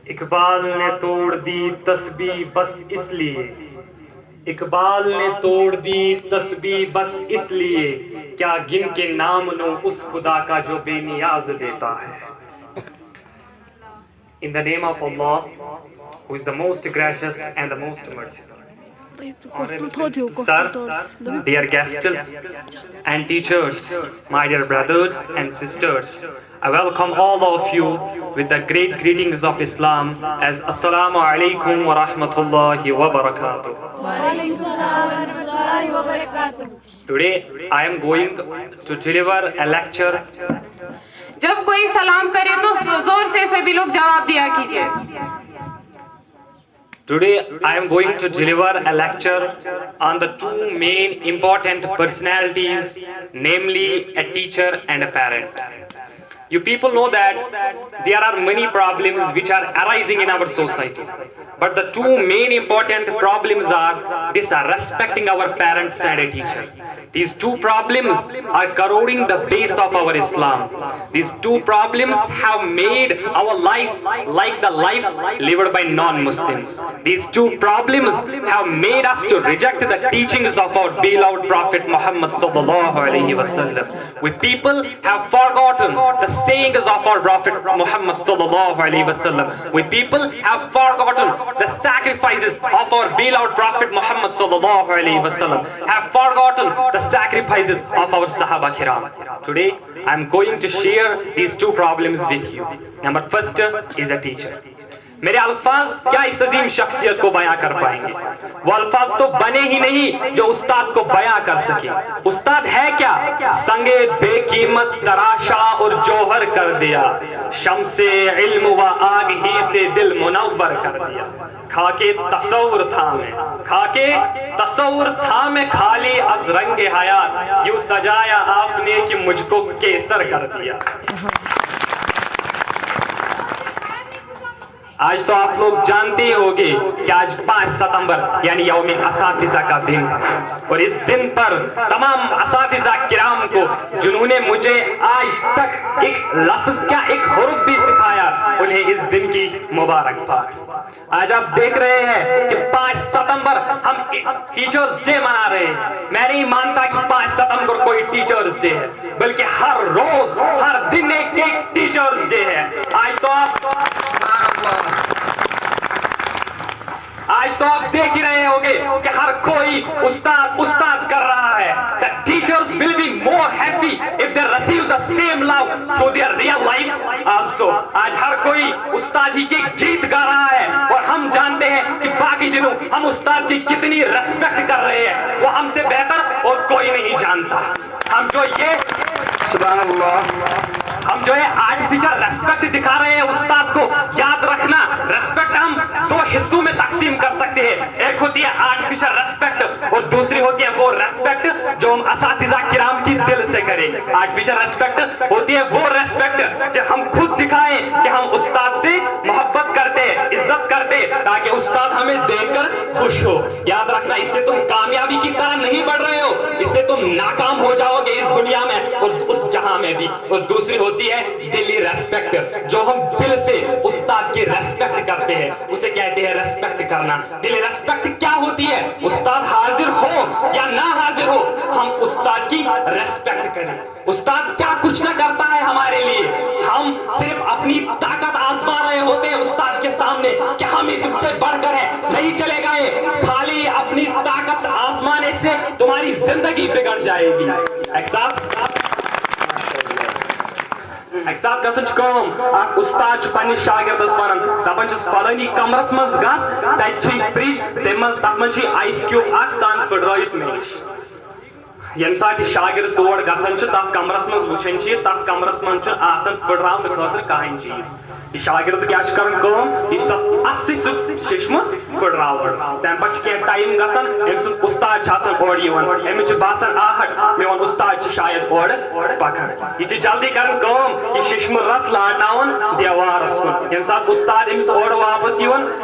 اقبال نے توڑ دی تسبیح بس اس لیے، اقبال نے توڑ دی تسبیح بس اس لیے، کیا گن کے نام لوں اس خدا کا جو بے نیاز دیتا ہے. In the name of Allah, who is the most gracious and the most merciful. Honorable Sir, dear guests and teachers, my dear brothers and sisters, I welcome all of you with the great greetings of Islam as Assalamu alaikum wa rahmatullahi wa barakatuh. Today I am going to deliver a lecture. جب کوئی سلام کرے تو زور سے سبھی لوگ جواب دیا کیجئے. Today I am going to deliver a lecture on the two main important personalities, namely a teacher and a parent. You people know that there are many problems which are arising in our society. But the two main important problems are disrespecting our parents and a teacher. These two problems are corroding the base of our Islam. These two problems have made our life like the life lived by non-Muslims. These two problems have made us to reject the teachings of our beloved Prophet Muhammad sallallahu alaihi wasallam. We people have forgotten the sayings of our Prophet Muhammad sallallahu alaihi wasallam. We people have forgotten the sacrifices of our beloved Prophet Muhammad sallallahu alaihi wasallam. Have forgotten the sacrifices of our Sahaba Kiram. Today I am going to share these two problems with you. Number first is a teacher. میرے الفاظ کیا اس عظیم شخصیت کو بیان کر پائیں گے؟ وہ الفاظ تو بنے ہی نہیں جو استاد کو بیان کر سکے. استاد ہے کیا؟ سنگے بے قیمت تراشا اور جوہر کر دیا، شمس علم و آگ ہی سے دل منور کر دیا. کھا کے تصور تھا میں، کھا کے تصور تھا میں خالی از رنگ حیات، یوں سجایا آپ نے کہ مجھ کو کیسر کر دیا. آج تو آپ لوگ جانتے ہی ہوگے کہ آج 5 ستمبر یعنی یوم اساتذہ کا دن ہے، اور اس دن پر تمام اساتذہ کرام کو جنہوں نے مجھے آج تک ایک لفظ کا ایک حرف بھی سکھایا، انہیں اس دن کی مبارکباد. آج آپ دیکھ رہے ہیں کہ 5 ستمبر ہم ٹیچرز ڈے منا رہے ہیں. میں نہیں مانتا کہ 5 ستمبر کوئی ٹیچرز ڈے ہے، بلکہ ہر روز ہر دن ایک ٹیچرز ڈے ہے. آج تو آپ دیکھ ہی رہے ہوگے کہ ہر کوئی استاد کر رہا ہے. The teachers will be more happy if they receive the same love through their real life also. آج ہر کوئی استاد ہی کے گیت گا رہا ہے، اور ہم جانتے ہیں کہ باقی دنوں ہم استاد کی کتنی ریسپیکٹ کر رہے ہیں، وہ ہم سے بہتر اور کوئی نہیں جانتا. ہم جو یہ سبحان اللہ ہم جو ہے آرٹیفیشل ریسپیکٹ دکھا رہے ہیں استاد کو، یاد رکھنا ریسپیکٹ ہم 2 حصوں میں تقسیم کر سکتے ہیں. ایک ہوتی ہے آرٹیفیشل ریسپیکٹ، اور دوسری ہوتی ہے وہ ریسپیکٹ جو ہم اساتذہ کرام کی دل سے کریں. آرٹیفیشل ریسپیکٹ ہوتی ہے وہ ریسپیکٹ جو ہم خود دکھائیں کہ ہم استاد سے محبت کرتے، عزت کرتے، تاکہ استاد ہمیں دیکھ کر خوش ہو. یاد رکھنا اس سے تم کامیابی کی طرح نہیں بڑھ رہے ہو، اس سے تم ناکام ہو جاؤ گے اس دنیا میں اور اس جہاں میں بھی. اور دوسری ہوتی ہے دلی ریسپیکٹ، جو ہم دل سے استاد کی ریسپیکٹ کرتے ہیں، اسے کہتے ہیں ریسپیکٹ کرنا. دلی ریسپیکٹ کیا ہوتی ہے؟ استاد حاضر ہو یا نہ حاضر ہو، ہم استاد کی ریسپیکٹ کریں. استاد کیا کچھ نہ کرتا ہے ہمارے لیے، ہم صرف اپنی طاقت آزما رہے ہوتے ہیں استاد کے سامنے کہ ہم ہی تم سے بڑھ کر ہیں. نہیں چلے گئے، خالی اپنی طاقت آزمانے سے تمہاری زندگی بگڑ جائے گی. اکہِ ساتہٕ گژھان چھِ کٲم، اکھ اُستاد چھُ پننِس شاگردس ونان، دپان چھُس فلٲنی کمرس منٛز گژھ، تتہِ چھُے فرج، تتھ منٛز چھُے آیس کیوب اکھ سان پھٕٹرٲیِتھ مےٚ نِش. یم سات شاگرد تور گژھان تک کمرس من وچھان تک کمرس من آسان پھٹراؤن خاطر کہین چیز یہ شاگرد کیا کران یہ تک ات سہ ششمہ پھٹراون تمہ پتہ کی ٹائم گژھان ام سن استاد اور امس باسان آہٹ میون استاد شاید اور پکان یہ جلدی کران یہ ششمہ رس لاٹناون دیوارس کن یم سات استاد امس اور واپس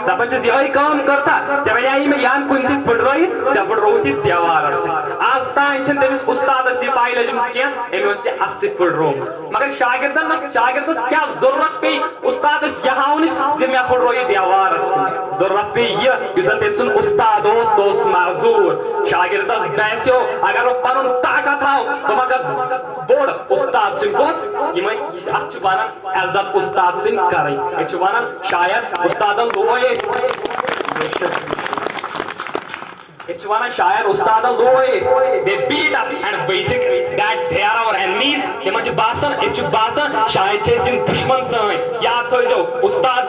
دپان یہ کرتا ے ونائی مے یہ کن سی پھٹرائت ے پھٹروت یہ دیوارس آز تان تمس استادس یہ پائی لجمس کی امس یہ ات سۭتۍ پھٹرومت مگر شاگردس کیا ضرورت پی استادس یہ ہاونچ زِ مے پھٹرو یہ دیوارس کن ضرورت پی یہ زن تم سن استاد سہ معذور شاگردس باسیو اگر وہ پن طاقت ہاو تم اگر بوڑ استاد سن کت ات ونان عزت استاد سن کریں یہ ونان شاید استادن لویس شاید استاد Lewis they beat us and we think that they are our enemies تمن باسان شاید دشمن سن یاد تھو استاد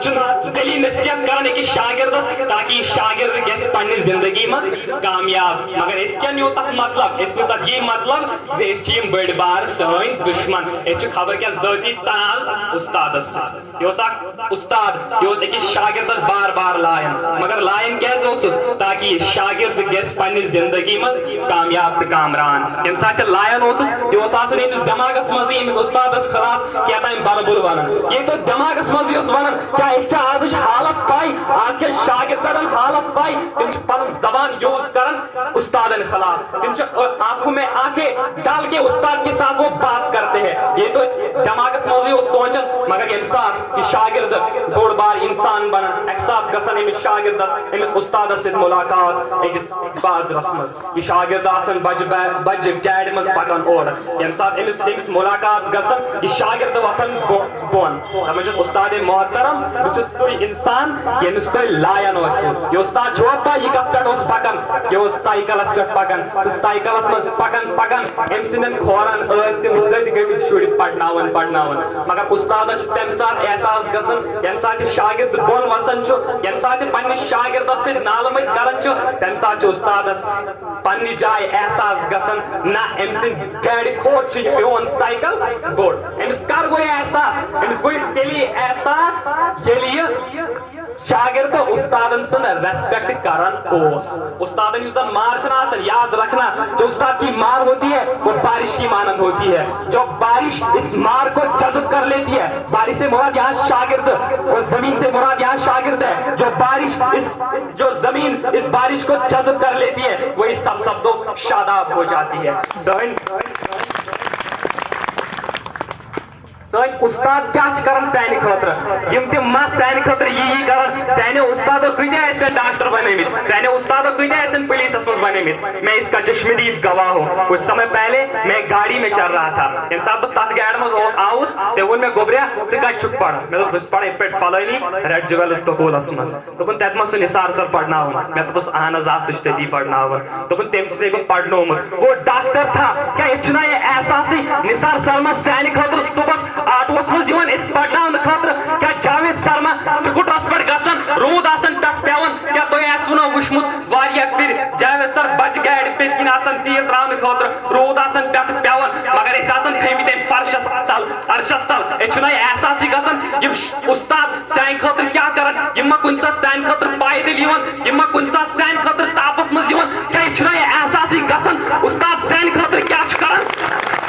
تیلی نصیحت کران أکس شاگردس تاکہ یہ شاگرد گژھِ پننہِ زندگی مز کامیاب مگر اس کیا نیو تک مطلب اس نیو تک یہ مطلب زِ بڑ بار سن دشمن یہ خبر کیا ذاتی تناز استادس یہ استاد یہ أکس شاگردس بار بار لائن مگر لائن کیازِ اوسُس تاکہ یہ شاگرد گژھِ پننہِ زندگی مز کامیاب تو کامران یم سات لائن اوسُس یہ آسان أمس دماغس مز أمس استادس خلاف کیا تام بربر ونان یہ تو دماغس مز ونان کیا یہ آزچ حالت پائی آج کے شاگردن حالت پائی تم پن زبان یوز کران استادن خلاف تم آنکھوں میں آنکھیں ڈال کے استاد کے ساتھ وہ بات کرتے ہیں یہ تو دماغس مز سوچان مگر یم سات یہ شاگرد بوڑ بار انسان بنان اک سات گژھان أمس شاگردس أمس استادس سۭتۍ ملاقات أکس بازرس مز یہ شاگرد آسان بجہ گاڑِ مز پکان اور یم سات أمس ملاقات گژھان یہ شاگرد وتھان بون دپان استاد محترم بہٕ سُے انسان یمس تُہۍ لایان ٲسِو یہ استاد چھوا پاے یہ کتھ پٮ۪ٹھ اوس پکان یہ اوس سائیکلس پٮ۪ٹھ پکان تہٕ سائیکلس مز پکان أمۍ سٕنٛدٮ۪ن کھورن ٲسۍ تِم زٔدۍ گٔمٕتۍ شُرۍ پرناوان مگر استادس چھُ تمہِ ساتہٕ احساس گژھان ییٚمہِ ساتہٕ یہِ شاگرد بۄن وسان چھُ ییٚمہِ ساتہٕ یہِ پننِس شاگردس سۭتۍ نالہٕ مٔتۍ کران چھُ تمہِ ساتہٕ چھُ استادس پننہِ جایہِ احساس گژھان نہ أمۍ سٕنٛدِ گاڑِ کھۄتہٕ چھُ یہِ میون سائیکل بوٚڑ أمِس کر گوٚو احساس أمِس گوٚو تیٚلی احساس ییٚلہِ یہِ شاگرد استادن سن ریسپیکٹ کران استادن یُس زن مار چھُنہ آسان یاد رکھنا جو استاد کی مار ہوتی ہے وہ بارش کی مانند ہوتی ہے جو بارش اس مار کو جذب کر لیتی ہے بارش سے مراد یہاں شاگرد اور زمین سے مراد یہاں شاگرد ہے جو زمین اس بارش کو جذب کر لیتی ہے وہی سب تو شاداب ہو جاتی ہے سن استاد کیا کران سانہ خاطر یم تم ما سانہ خاطر یہ کران سانہ استاد کتیا آسن ڈاکٹر بنیمت سانہ استاد کتیا آسن پولیسس مز بنیمت میں اس کا چشمدید گواہ ہوں کچھ سمے پہلے میں گاڑی میں چل رہا تھا یم سات بہ تتھ گاڑی مز آوس تم وون مے گوبریا ژٕ کتہِ چھُکھ پران مے دوٚپ بہٕ چھُس پران یِتھ پٲٹھۍ فلٲنی ریڈ جویلز سکوٗلس منٛز دوٚپُن تتہِ ما چھُ نثار سر پرناوان مےٚ دوٚپُس اہن حظ آ سُہ چھُ تٔتی پرناوان دوٚپُن تٔمۍ چھُسے بہٕ پرنومُت وہ ڈاکٹر تھا کیا یہ چھُنہ یہ احساسٕے نثار سر ما سانہِ خٲطرٕ صبحس آٹوس مز اس پڑھناؤن خاطر کیا جاوید سر ما سکوٹرس پہ گھن روٗد آسان پٮ۪ٹھ پیوان کیا تُہۍ آسوٕ وٕچھمُت واریاہ پھر جاوید سر بچہ گاڑِ پٔتۍ کِنۍ آسان تیٖل تراونہٕ خٲطرٕ روٗد آسان پٮ۪ٹھ پیوان مگر أسۍ آسان تھٲیمٕتۍ أمۍ فرشس تل عرشس تل أسۍ چھُنہ یہِ احساسٕے گژھان یِم استاد سانہِ خٲطرٕ کیٛاہ کران یِم ما کُنہِ ساتہٕ سانہِ خٲطرٕ پایدٔلۍ یِوان یِم ما کُنہِ ساتہٕ سانہِ خٲطرٕ تاپس منٛز یِوان کیٛاہ یہِ چھُنہ یہِ احساسٕے گژھان استاد سانہِ خٲطرٕ کیٛاہ چھُ کران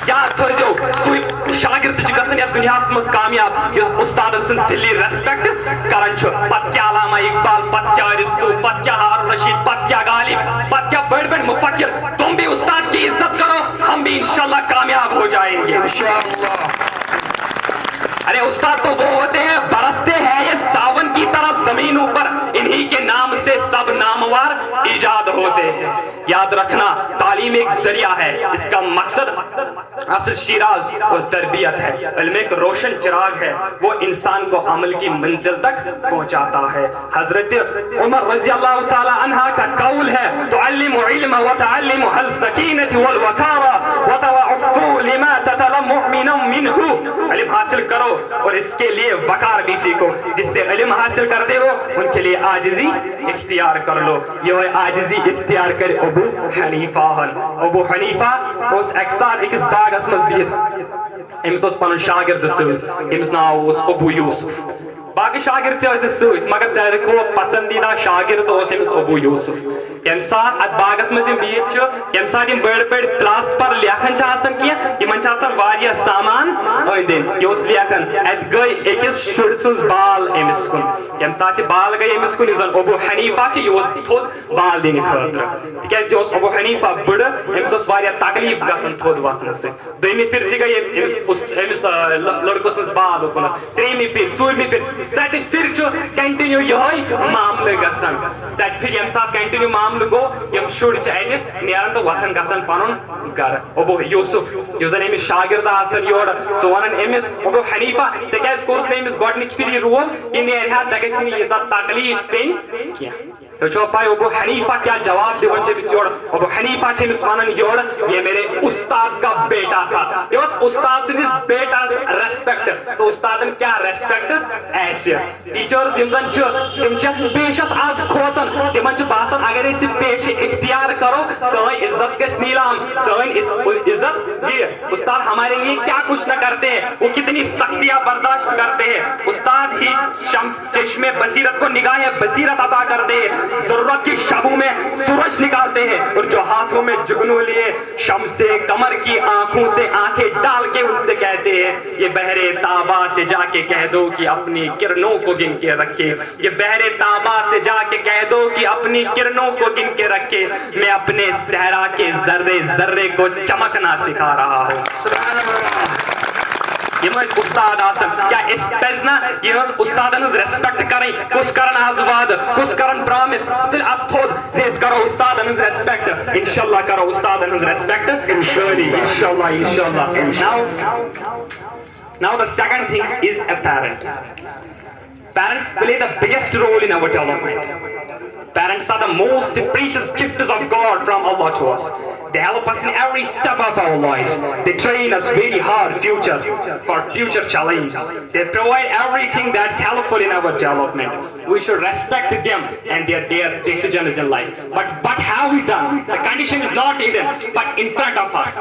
یاد تھٲیزیو سُے شاگرد چھُ گژھان یتھ دُنیاہس منٛز کامیاب یُس استادن سٕنٛز دِلی ریسپیکٹ کران چھُ پتہٕ کیٛاہ علامہ اقبال پتہٕ کیٛاہ ارسطو پتہٕ کیٛاہ ہارون رشید پتہٕ کیٛاہ غالب پتہٕ کیٛاہ بڑی بڑی مفکر تم بھی استاد کی عزت کرو ہم بھی انشاءاللہ کامیاب ہو جائیں گے انشاءاللہ ارے استاد تو وہ ہوتے ہیں برستے ہیں یہ ساون کی طرح زمین اوپر انہی کے نام سے سب نامور ایجاد ہوتے ہیں یاد رکھنا تعلیم ایک ذریعہ ہے اس کا مقصد اصل شیراز اور تربیت ہے علم ایک روشن چراغ ہے وہ انسان کو عمل کی منزل تک پہنچاتا ہے حضرت عمر رضی اللہ تعالی عنہ کا قول ہے تعلم علم وتعلم السکینۃ والوقار وتوعفوا لما تتلمع منه علم حاصل کرو اور اس کے لیے وقار بھی سیکھو جس سے علم حاصل کرتے ہو ان کے لیے عاجزی اختیار کر لو یہ عاجزی اختیار کر ابو حنیفہ ابو حنیفہ اس ایک ساتھ اکس باغس مز بہت امس اس پن شاگرد ست امس ناو اس ابو یوسف باقی شاگرد تہ ست مگر ساروی کھوتہ پسندیدہ شاگرد اس امس ابو یوسف یم سات ات باغس مز بہت یم سات بڑ بڑ کلاس پر لیکھان کی سامان أندۍ أندۍ یہ لیکھان ات گئی أکس شر سٕنٛز بال امس کن یم سات بال گئی امس کن زن ابو حنیفہ یہ ووت تھوٚد بال دِنہٕ خٲطرٕ تکیاز یہ ابو حنیفہ بڑٕ امس تکلیف گژھان تھوٚد وتھنہٕ سۭتۍ دوٚیمہِ پھِرِ تہِ گئی امس لڑکہٕ سٕنٛز بال اُکن ترٛیٚیمہِ پھِرِ ژوٗرمہِ پھِرِ سَتہِ پھِرِ چھُ کنٹِنیو یہے معاملہٕ گژھان سَتہِ پھِرِ ییٚمہِ ساتہٕ کنٹِنیو معاملہٕ گوٚو یم شُرۍ چھِ اتہِ نیران تہٕ وتھان گژھان پنُن گرٕ ابو یوسف یُس زن امس شاگرد آسان یورٕ سُہ ونان امس ابو حنیفہ ژےٚ کیازِ کوٚرُتھ نہٕ امس گۄڈنِکہِ پھِرِ یہِ روب یہِ نیرِہا ژےٚ گژھی نہٕ ییٖژاہ تکلیف پیٚنۍ کینٛہہ تۄہہِ چھوا پاے ابو حنیفہ کیا جواب دِوان چھِ أمِس یورٕ ابو حنیفہ چھِ أمِس ونان یورٕ یہ میرے استاد کا بیٹا تھا یہ اوس استاد سٕنٛدِس بیٹاس ریسپیکٹ تو استادن کیا ریسپیکٹ آسہِ ٹیچٲرٕز یِم زن چھِ تِم چھِ پیشس آز کھوژان تِمن چھُ باسان اگر أسۍ یہِ پیشہِ اختیار کرو سٲنۍ عزت گژھِ نیلام سٲنۍ عزت یہ استاد ہمارے لیے کیا کچھ نہ کرتے ہیں وہ کتنی سختیاں برداشت کرتے ہیں استاد ہی شمس چشمے بصیرت کو نگاہ بصیرت عطا کرتے ہیں ضرورت کی شبوں میں سورج نکالتے ہیں اور جو ہاتھوں میں جگنو لیے شمس سے کمر کی آنکھوں سے آنکھیں ڈال کے ان سے کہتے ہیں یہ بحر تابا سے جا کے کہہ دو کہ اپنی کرنوں کو گن کے رکھے یہ بحر تابا سے جا کے کہہ دو کہ اپنی کرنوں کو گن کے رکھے میں اپنے صحرا کے ذرے ذرے کو چمکنا سکھا رہا ہوں سبحان اللہ یم استاد آسن کیا اس پزنا یہ استادن ریسپیکٹ کریں کس کرن آز وعد کس کرن پرامس ستل ات تھود زیس کرو استادن ریسپیکٹ انشاءاللہ کرو استادن ریسپیکٹ انشاءاللہ now the second thing is a parents play the biggest role in our development. Parents are the most precious gifts of God from Allah to us. They help us in every step of our life. They train us very hard for future challenges. They provide everything that's helpful in our development. We should respect them and their decisions in life. But what have we done? The condition is not hidden, but in front of us.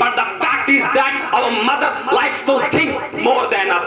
But the fact is that our mother likes those things more than us.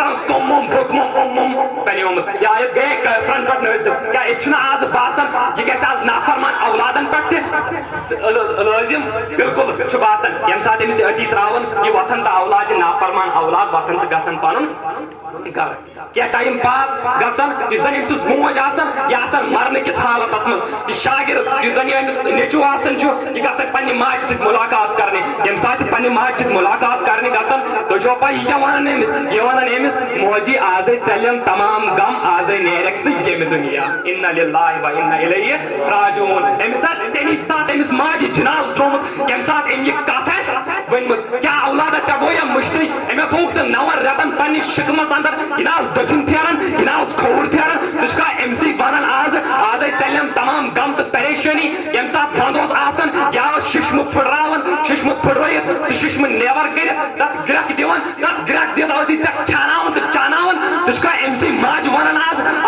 أمس صمم بكمم أمم بنيوم يا جاي فرن بات norms يا إتشنا عز باسن يجلس عز نافرمان أولادن بات لازم بالكل شو باسن يوم ساعة أمس أدي تراون يوطن تا أولاد نافرمان أولاد وطن تجسن بانون کیا ٹائم بعد گژھان یُس زن أمۍ سٕنٛز موج آسان یہِ آسان مرنہٕ کِس حالتس منٛز یہِ شاگرد یُس زن أمِس نیٚچوٗ آسان چھُ یہِ گژھان پننہِ ماجہِ سۭتۍ مُلاقات کرنہِ ییٚمہِ ساتہٕ پننہِ ماجہِ سۭتۍ مُلاقات کرنہِ گژھان تُہۍ چھُوا پاے یہِ کیاہ ونان أمِس یہِ ونان أمِس موجی آزے ژَلن تمام غم آزے نیرکھ ژٕ ییٚمہِ دُنیا اِنّا لِلّٰہِ و اِنّا اِلَیہِ راجعوٗن أمِس آسہِ تَمی ساتہٕ أمِس ماجہِ جناز ترٛوومُت ییٚمہِ ساتہٕ أمۍ یہِ کتھ آسہِ ؤنمٕژ کیاہ اولادہ ژےٚ گوٚو یا مٔشتٕے أمۍ تھوٚوُکھ ژٕ 9 رٮ۪تن پننہِ شِکمس انٛدر یہِ نہ اوس دٔچھُن پھیران یہِ نہ اوس کھووُر پھیران ژٕ چھُکھا أمسٕے ونان آزے ژَلن تمام غم تہٕ پریشٲنی ییٚمہِ ساتہٕ بنٛد اوس آسان یا اوس ششمہٕ پھٕٹراوان ششمہٕ پھٕٹرٲیِتھ ژٕ ششمہٕ نیبر کٔرِتھ تتھ گرٛٮ۪کھ دِوان تتھ گرٛٮ۪کھ دِتھ ٲسی ژےٚ کھیٛاناوان تہٕ چاناوان ژٕ چھُکھا أمسٕے ماجہِ ونان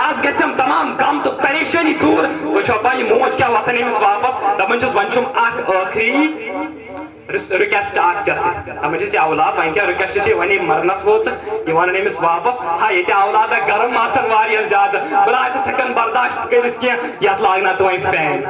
آز گژھِ تِم تمام غم تہٕ پریشٲنی دوٗر تُہۍ چھوا پاے یہِ موج کیاہ وۄتھان أمِس واپس دپان چھُس وۄنۍ چھُم اکھ ٲخری رِکویسٹ اکھ ژےٚ سۭتۍ دپان چھِس یہِ اولاد وۄنۍ کیاہ رِکویسٹ چھِ وۄنۍ مرنس وٲژٕکھ یہِ ونان أمِس واپس ہا ییٚتہِ اولادہ گرم آسان واریاہ زیادٕ بہٕ نہ چھَس ہٮ۪کان برداشت کٔرِتھ کینٛہہ یتھ لاگناو ژٕ وۄنۍ فین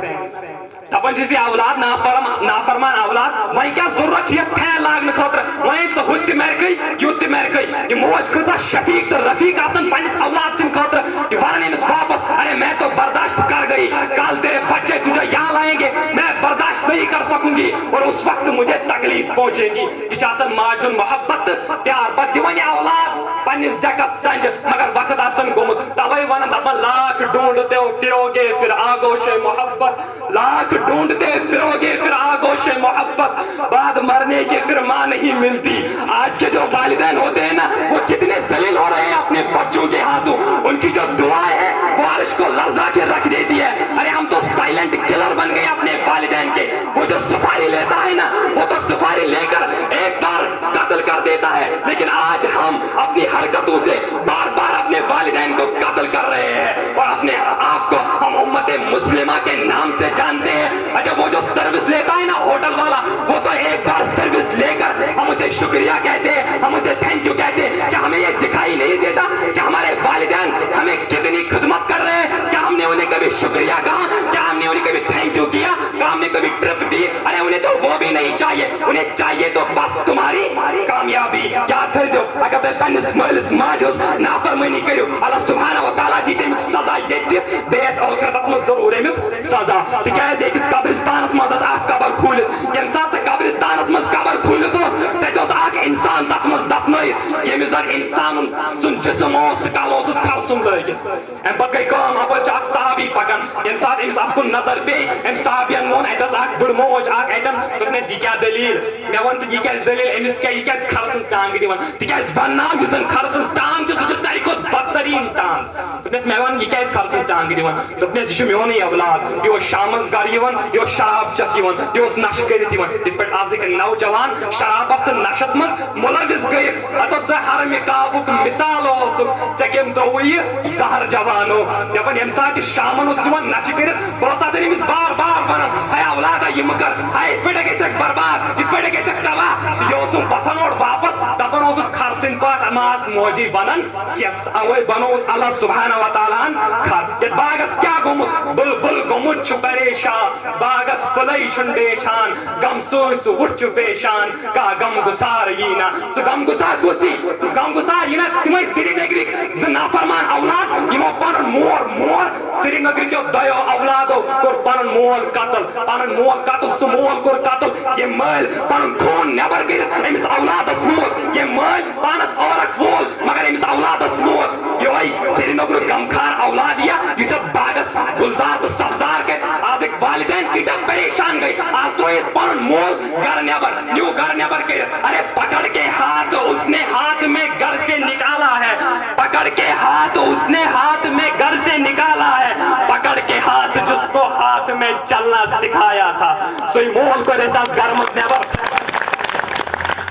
دپان چھِس یہِ اولاد نافرمان اولاد وۄنۍ کیاہ ضروٗرت چھِ یتھ فین لاگنہٕ خٲطرٕ وۄنۍ ژٕ ہُتہِ تہِ مرکھٕے یُت تہِ مرکھٕے یہِ موج کۭژاہ شفیق تہٕ رفیق آسان پننِس اولاد سٕنٛدِ خٲطرٕ یہِ ونان أمِس واپس ارے میں تو برداشت کر گئی کل تیرے بچے تجھے یہاں لائیں گے میں برداشت نہیں کر سکوں گی اور اس وقت مجھے تکلیف پہنچے گی یہ چھِ آسان ماجہِ ہُنٛد محبت تہٕ پیار پتہٕ دِوان یہِ اولاد پننِس ڈٮ۪کس ژنٛجہِ مگر وقت آسان گوٚمُت توے ونان دپان لاکھ ڈھونڈتے ہو پھروگے پھر آگوش محبت لاکھ ڈھونڈتے پھروگے پھر آگوش محبت بعد مرنے کے پھر ماں نہیں ملتی آج کے جو والدین ہوتے ہیں نا وہ کتنے ذلیل ہو رہے ہیں اپنے بچوں کے ہاتھوں ان کی جو دعائیں ہیں وہ عرش کو لرزا کے رکھ دیتی ہے ارے ہم تو سائلنٹ کلر بن گئے اپنے والدین کے وہ جو سفاری لیتا ہے نا وہ تو سفاری لے کر ایک بار قتل کر دیتا ہے لیکن آج ہم اپنی حرکتوں سے بار بار اپنے والدین کو قتل کر رہے ہیں اور اپنے آپ کو ہم امت مسلمہ کے نام سے جانتے ہیں اچھا وہ جو سروس لیتا ہے نا ہوٹل والا وہ تو ایک بار سروس لے کر ہم اسے شکریہ کہتے ہیں ہم اسے تھینک یو کہتے ہیں کیا ہمیں یہ دکھائی نہیں دیتا کہ ہمارے والدین ہمیں کتنی خدمت کر رہے ہیں کیا ہم نے انہیں کبھی شکریہ کہا کیا ہم نے انہیں کبھی تھینک یو کیا کیا ہم نے کبھی ٹرپ دی ارے انہیں تو وہ بھی نہیں چاہیے انہیں چاہیے تو بس تمہاری کامیابی یاد تھٲیزیو اگر تُہۍ پننِس مٲلِس ماجہِ ہٕنٛز نافرمٲنی کٔرِو اللہ سبحانہ و تعالیٰ دی تمیُک سزا ییٚتہِ بیٚیہِ آسہِ ٲخرتس منٛز ضروٗر امیُک سزا تِکیازِ أکِس قبرستانس منٛز آسہِ اکھ قبر کھوٗلِتھ ییٚمہِ ساتہٕ سُہ قبرستانس منٛز قبر کھوٗلِتھ اوس تتہِ اوس اکھ انسان تتھ منٛز دفنٲیِتھ ییٚمِس زن انسان سُنٛد جسم اوس تہٕ کلہٕ اوسُس خرسُن لٲگِتھ امہِ پتہٕ گٔے کٲم اپٲرۍ چھُ اکھ صحابی پکان ییٚمہِ ساتہٕ أمِس اتھ کُن نظر پیٚیہِ أمۍ صحابین ووٚن اَتہِ ٲس اکھ بٕڑ موج اکھ اَتٮ۪ن دوٚپنس یہِ کیاہ دٔلیٖل مےٚ ووٚن تہٕ یہِ کیاہ دٔلیٖل أمِس کیاہ یہِ کیازِ خرسٕنٛز ٹانٛگہٕ دِوان تِکیازِ ونناو یُس زن خرسٕنٛز ٹانٛگ چھِ سُہ چھِ ساروی کھۄتہٕ بدتریٖن ٹانٛگ دوٚپنس مےٚ ووٚن یہِ کیازِ خرسٕنٛز ٹانٛگہٕ دِوان دوٚپنس یہِ چھُ میونٕے اولاد یہِ اوس شامس گرٕ یِوان یہِ اوس شراب چٮ۪تھ یِوان یہِ اوس نشہٕ کٔرِتھ یِوان یِتھ پٲٹھۍ آزٕکۍ نوجوان شرابس تہٕ نشس منٛز مُلوث گٔیِتھ ہتو ژٕ حرمہِ کعبُک مثال اوسُکھ ژےٚ کٔمۍ ترٛووُے یہِ زہر جوانو دپان ییٚمہِ ساتہٕ یہِ شامن اوس یِوان نشہٕ کٔرِتھ بہٕ اوسُس آسان أمِس بار بار ونان ہے اولادا یہِ مہٕ کر ہے یِتھ پٲٹھۍ گژھکھ برباد یِتھ پٲٹھۍ گژھکھ تباہ یہِ اوسُم وۄتھان اورٕ واپس دپان اوسُس خرسٕنۍ پٲٹھۍ ماس موجی ونان کیس اوے بنووُس اللہ سبحانہ و تعالیٰ ہن کھر یتھ باغس کیاہ گوٚمُت بُلبُل گوٚمُت چھُ پریشان باغس پھٕلے چھُنہٕ ڈیچھان غم سۭتۍ سُہ وُٹھ چھُ پیشان کانٛہہ غم گُسار یی نہ ژٕ غم گُسار کُس یی ژٕ غم گُسار یی نہ تِمے سرینگرٕکۍ زٕ نافرمان اولاد یِمو پنُن مول سرینگرٕکیو دۄیو اولادو کوٚر پنُن مول قتل سُہ مول کوٚر قتل ییٚمۍ مٲلۍ پنُن خوٗن نٮ۪بر کٔرِتھ أمِس اولادس لوگ ییٚمۍ مٲلۍ پانس عورت وول مگر أمِس اولادس لوگ یِہوے سرینگرُک غمخار اولاد یا یُس اتھ باغس گُلزار تہٕ سبزار کرِ آزٕکۍ والدین کۭتیاہ پریشان گٔے آز ترٛویس پنُن مول گرٕ نٮ۪بر نیوٗ گرٕ نٮ۪بر کٔرِتھ ارے پکڑ کے ہاتھ اس نے ہاتھ میں گھر سے نکالا ہے پکڑ کے ہاتھ اس نے ہاتھ میں گھر سے نکالا ہے پکڑ کے ہاتھ جس کو ہاتھ میں چلنا سکھایا تھا سُے مول کوٚر اَسہِ آز گرٕ منٛز نٮ۪بر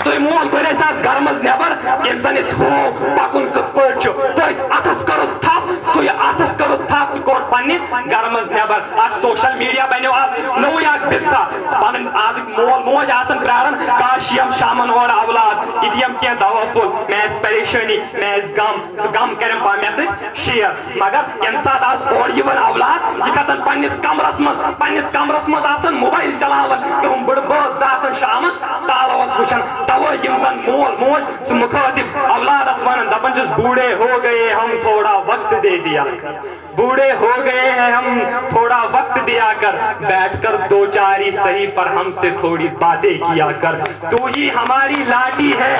سُے مول کوٚر اَسہِ آز گرٕ منٛز نٮ۪بر ییٚمۍ زن أسۍ ہوو پکُن کِتھ پٲٹھۍ چھُ تٔتھۍ اتھس کٔرٕس تھپھ سُے اتھس کٔرٕس تھپھ کور پنہ گھر مز نبر اخ سوشل میڈیا بنو آز نوے اخ بتا پن آز مول موج آسن پرارن کاش یم شامن اور اولاد یہ دیم کی دوا پھول میس پریشانی میس غم سہ غم کرم پا مے سۭتۍ شیئر مگر یم سات آز اور یون اولاد یہ گژھن پنس کمرس مز آسن موبائل چلاون تم بڑ بٲژ آسن شامس تالوس وچھان توے یم زن مول موج سہ مخاطب اولادس ونان دپان چھس بوڑھے ہو گئے ہم تھوڑا وقت دے دیا کر بوڑھے ہو گئے ہیں ہم تھوڑا وقت دیا کر بیٹھ کر دو چاری صحیح پر ہم سے تھوڑی باتیں کیا کر تو ہی ہماری لاٹھی ہے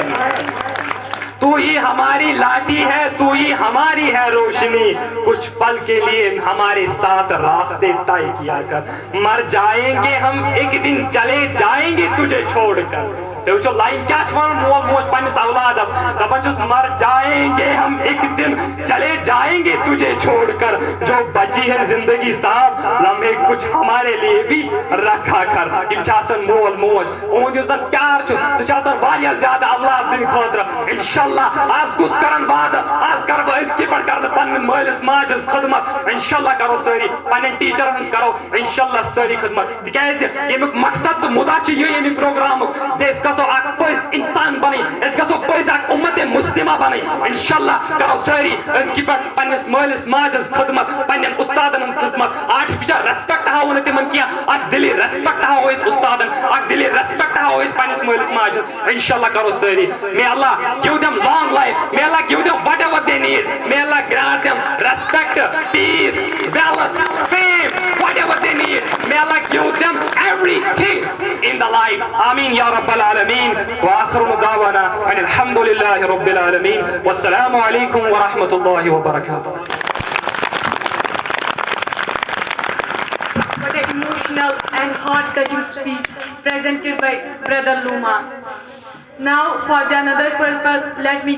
تو ہی ہماری لاٹھی ہے تو ہی ہماری ہے روشنی کچھ پل کے لیے ہمارے ساتھ راستے طے کیا کر مر جائیں گے ہم ایک دن چلے جائیں گے تجھے چھوڑ کر تو وچھو لائن کیا چھ ونان مول موج پنس اولادس دپان چھس مر جائیں گے ہم ایک دن چلے جائیں گے تجھے چھوڑ کر جو بچی ہے زندگی صاحب لمحے کچھ ہمارے لیے بھی رکھا کر یم چھ آسان مول موج اون یس زن پیار چھ سہ چھ آسان واریاہ زیادہ اولاد سٕنٛدِ خٲطرٕ انشاءاللہ آز کس کرن وعدہ آز کر بہ أزکہِ پٮ۪ٹھ کرٕ پنن مٲلِس ماجہِ ہٕنٛز خدمت انشاءاللہ کرو سٲری پنن ٹیچرن ہٕنٛز کرو انشاءاللہ سٲری خدمت تکیازِ ییٚمیُک مقصد تہٕ مُدا چھُ یہِ ییٚمہِ پروگرامُک زِ أسۍ گژھو اکھ پٔزۍ انسان بنٕنۍ أسۍ گژھو پٔزۍ اکھ اُمت مُسلمہ بنٕنۍ انشاءاللہ کرو سٲری أزکہِ پٮ۪ٹھ پننس مٲلِس ماجہِ ہٕنٛز خدمت پننٮ۪ن اُستادن ہٕنٛز خدمت آرٹفِشل ریسپیکٹ ہاوو نہٕ تِمن کینٛہہ اکھ دِلی ریسپیکٹ ہاوو أسۍ اُستادن اکھ دِلی ریسپیکٹ ہاوو أسۍ پننس مٲلِس ماجہِ انشاءاللہ کرو سٲری may Allah give them long life may Allah give them whatever they need may Allah grant them respect peace wealth fame whatever they need may Allah give them everything in the life آمین یا رب العالمین وآخر دعوانا ان الحمد للہ رب العالمین والسلام علیکم ورحمۃ اللہ وبرکاتہ. What an emotional and heart-touching speech presented by Brother Luma. Now, for another purpose, let me